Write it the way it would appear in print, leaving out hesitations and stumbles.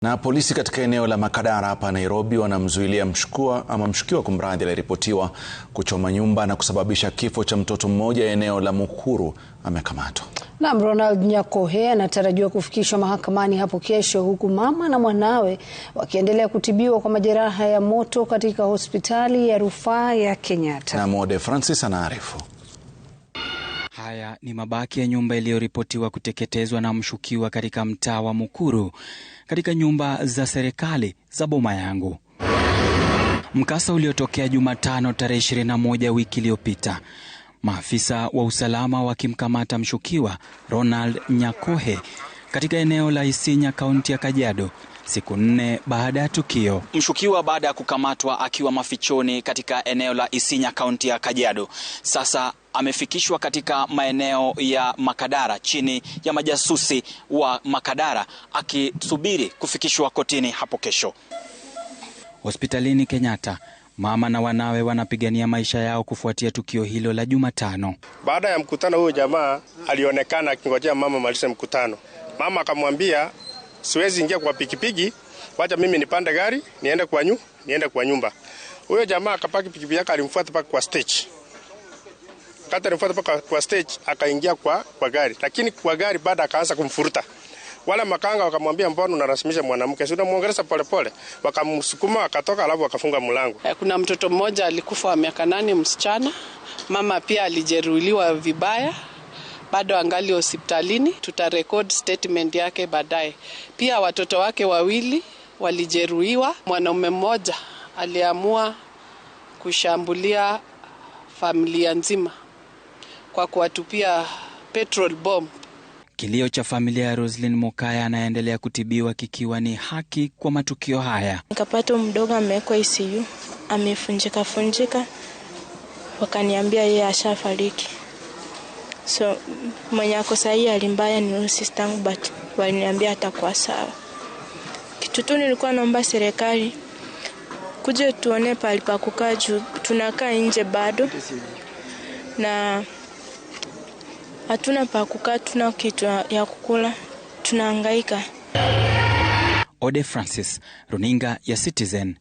Na polisi katika eneo la Makadara hapa Nairobi wanamzuilia mshukiwa kumradhi aliripotiwa kuchoma nyumba na kusababisha kifo cha mtoto mmoja eneo la Mukuru amekamatwa. Na Ronald Nyakohe anatarajiwa kufikishwa mahakamani hapo kesho, huku mama na mwanawe wakiendelea kutibiwa kwa majeraha ya moto katika hospitali ya rufaa ya Kenyatta. Na Mode Francis anaarifu. Haya ni mabaki ya nyumba iliyoripotiwa kuteketezwa na mshukiwa katika mtaa wa Mukuru katika nyumba za serikali za Boma Yangu. Mkasa uliotokea Jumatano tarehe 21 wiki iliyopita. Maafisa wa usalama wakimkamata mshukiwa Ronald Nyakohe katika eneo la Isinya, kaunti ya Kajiado, siku 4 baada ya tukio. Mshukiwa baada ya kukamatwa akiwa mafichoni katika eneo la Isinya, kaunti ya Kajiado, sasa amefikishwa katika maeneo ya Makadara chini ya majasusi wa Makadara akisubiri kufikishwa kotini hapo kesho. Hospitalini Kenyatta, mama na wanawe wanapigania maisha yao kufuatia tukio hilo la Jumatano. Baada ya mkutano huyo jamaa alionekana akingojea mama malize mkutano. Mama akamwambia, siwezi ingia kwa pikipiki, wacha mimi nipande gari niende kwa nyumba. Huyo jamaa akapaki pikipiki yake, alimfuata mpaka kwa stage. Kata alimfuata mpaka kwa stage, akaingia kwa gari. Lakini kwa gari baada akaanza kumfuruta. Wale makanga wakamwambia, mbona unarasimisha mwanamke? Si unamuongeleza polepole. Wakamsukuma akatoka, alafu wakafunga mlango. Kuna mtoto mmoja alikufa wa miaka 8, msichana. Mama pia alijeruhiwa vibaya. Bado angali hospitalini. Tutarecord statement yake baadaye. Pia watoto wake 2 walijeruhiwa. Mwanaume mmoja aliamua kushambulia familia nzima kwa kuwatupia petrol bomb. Kilio cha familia ya Roslyn Mokaya anaendelea kutibiwa kikiwa ni haki kwa matukio haya. Nikapata mdogo amewekwa ICU, amefunjika, wakaniambia yeye ashafariki. So mwenye ako sahihi alimbaya ni sister yangu, but waliniambia atakuwa sawa. Kitu tu nilikuwa naomba serikali kuje tuone pale pa kukaa juu, tunakaa nje bado na hatuna pa kukaa, tuna kitu ya kukula, tunahangaika. Ode Francis, runinga ya Citizen.